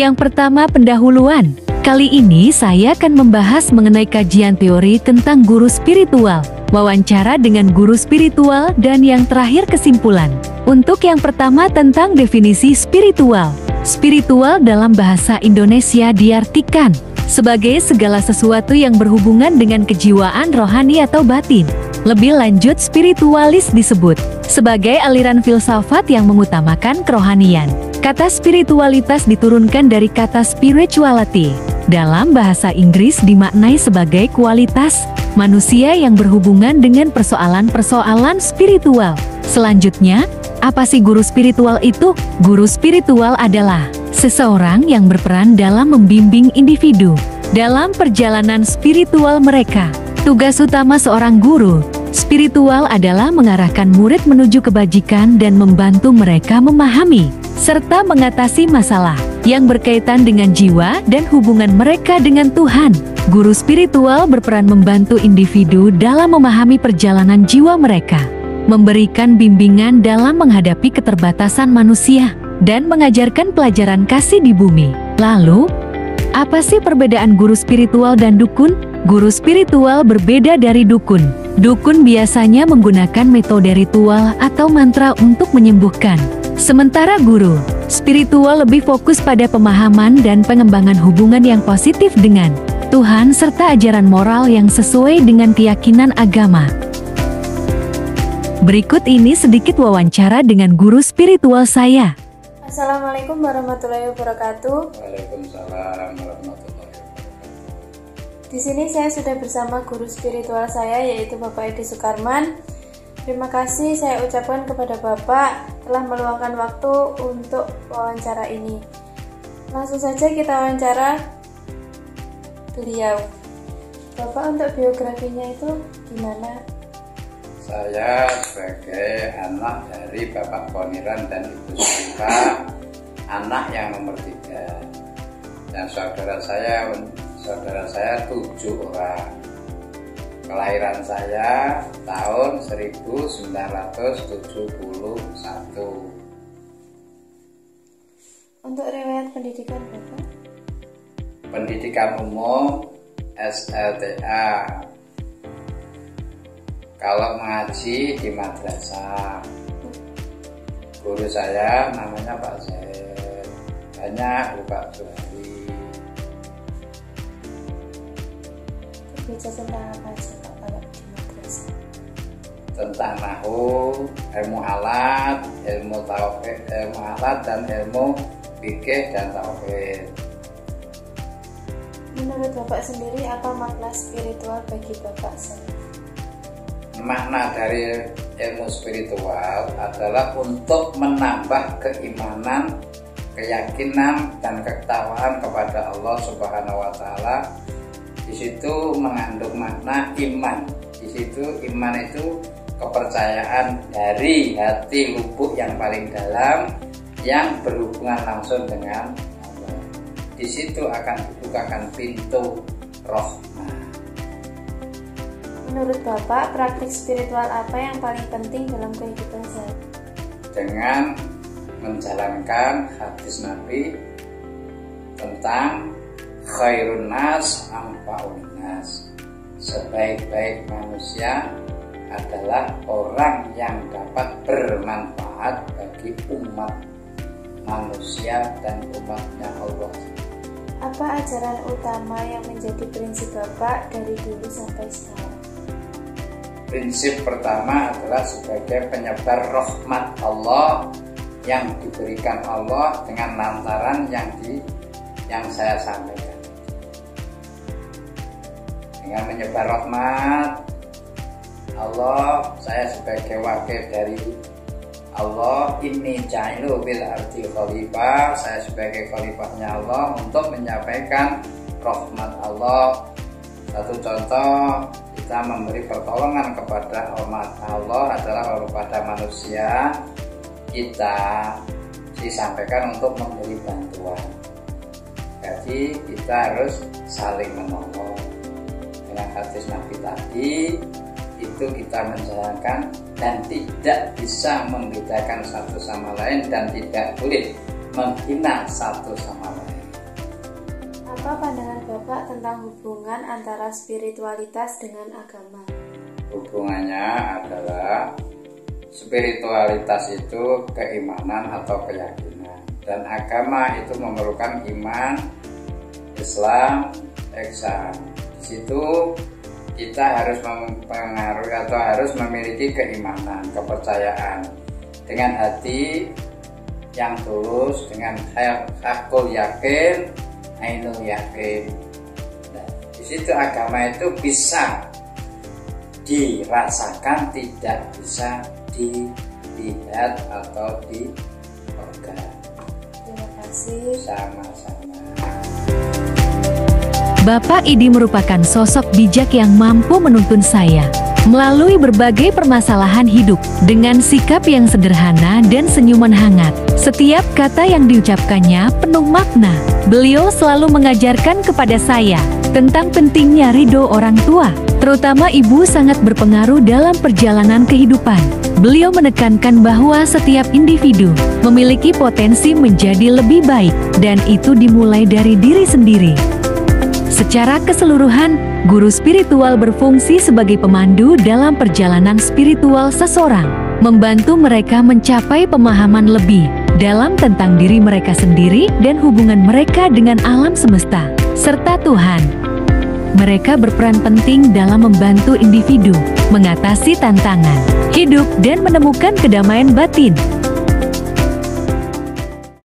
Yang pertama, pendahuluan. Kali ini saya akan membahas mengenai kajian teori tentang guru spiritual, wawancara dengan guru spiritual, dan yang terakhir kesimpulan. Untuk yang pertama tentang definisi spiritual. Spiritual dalam bahasa Indonesia diartikan sebagai segala sesuatu yang berhubungan dengan kejiwaan rohani atau batin. Lebih lanjut, spiritualis disebut sebagai aliran filsafat yang mengutamakan kerohanian. Kata spiritualitas diturunkan dari kata spirituality. Dalam bahasa Inggris dimaknai sebagai kualitas manusia yang berhubungan dengan persoalan-persoalan spiritual. Selanjutnya, apa sih guru spiritual itu? Guru spiritual adalah seseorang yang berperan dalam membimbing individu dalam perjalanan spiritual mereka. Tugas utama seorang guru spiritual adalah mengarahkan murid menuju kebajikan dan membantu mereka memahami serta mengatasi masalah yang berkaitan dengan jiwa dan hubungan mereka dengan Tuhan. Guru spiritual berperan membantu individu dalam memahami perjalanan jiwa mereka, memberikan bimbingan dalam menghadapi keterbatasan manusia, dan mengajarkan pelajaran kasih di bumi. Lalu, apa sih perbedaan guru spiritual dan dukun? Guru spiritual berbeda dari dukun. Dukun biasanya menggunakan metode ritual atau mantra untuk menyembuhkan. Sementara guru spiritual lebih fokus pada pemahaman dan pengembangan hubungan yang positif dengan Tuhan serta ajaran moral yang sesuai dengan keyakinan agama. Berikut ini sedikit wawancara dengan guru spiritual saya. Assalamualaikum warahmatullahi wabarakatuh. Waalaikumsalam warahmatullahi wabarakatuh. Di sini saya sudah bersama guru spiritual saya, yaitu Bapak Edi Sukarman. Terima kasih saya ucapkan kepada Bapak telah meluangkan waktu untuk wawancara ini. Langsung saja kita wawancara beliau. Bapak, untuk biografinya itu gimana? Saya sebagai anak dari Bapak Poniran dan Ibu Sita, anak yang nomor 3. Dan saudara saya 7 orang. Kelahiran saya tahun 1971. Untuk riwayat pendidikan Bapak? Pendidikan umum SLTA. Kalau mengaji di madrasah. Guru saya namanya Pak Zaid. Banyak Pak Zuhari. Berbicara tentang apa aja Pak kalau di madrasah? Tentang nahwu, ilmu alat, ilmu tauhid, ilmu alat dan ilmu fikih dan tauhid. Menurut Bapak sendiri, apa makna spiritual bagi Bapak sendiri? Makna dari ilmu spiritual adalah untuk menambah keimanan, keyakinan, dan ketakwaan kepada Allah Subhanahu wa Ta'ala. Di situ mengandung makna iman. Di situ iman itu kepercayaan dari hati lubuk yang paling dalam yang berhubungan langsung dengan Allah. Di situ akan dibukakan pintu rahmat. Menurut Bapak, praktik spiritual apa yang paling penting dalam kehidupan saya? Dengan menjalankan hadis Nabi tentang khairun nas anfa'un nas. Sebaik-baik manusia adalah orang yang dapat bermanfaat bagi umat manusia dan umatnya Allah. Apa ajaran utama yang menjadi prinsip Bapak dari dulu sampai sekarang? Prinsip pertama adalah sebagai penyebar rahmat Allah yang diberikan Allah dengan lantaran yang saya sampaikan. Dengan menyebar rahmat Allah, saya sebagai wakil dari Allah, ini ja'ilu bil ardi khalifah, saya sebagai khalifahnya Allah untuk menyampaikan rahmat Allah. Satu contoh, kita memberi pertolongan kepada umat Allah adalah kepada manusia, kita disampaikan untuk memberi bantuan. Jadi kita harus saling menolong. Dengan hadis Nabi tadi, itu kita menjalankan dan tidak bisa membedakan satu sama lain dan tidak boleh menghina satu sama lain. Apa pandangan Bapak tentang hubungan antara spiritualitas dengan agama? Hubungannya adalah spiritualitas itu keimanan atau keyakinan, dan agama itu memerlukan iman, Islam, ihsan. Di situ kita harus mempengaruhi atau harus memiliki keimanan, kepercayaan dengan hati yang tulus, dengan hakul yakin, ainul yakin. Nah, di situ agama itu bisa dirasakan, tidak bisa dilihat atau dipegang. Terima kasih. Sama-sama. Bapak Idi merupakan sosok bijak yang mampu menuntun saya melalui berbagai permasalahan hidup dengan sikap yang sederhana dan senyuman hangat. Setiap kata yang diucapkannya penuh makna. Beliau selalu mengajarkan kepada saya tentang pentingnya ridho orang tua, terutama ibu sangat berpengaruh dalam perjalanan kehidupan. Beliau menekankan bahwa setiap individu memiliki potensi menjadi lebih baik, dan itu dimulai dari diri sendiri. Secara keseluruhan, guru spiritual berfungsi sebagai pemandu dalam perjalanan spiritual seseorang, membantu mereka mencapai pemahaman lebih dalam tentang diri mereka sendiri dan hubungan mereka dengan alam semesta, serta Tuhan. Mereka berperan penting dalam membantu individu mengatasi tantangan hidup dan menemukan kedamaian batin.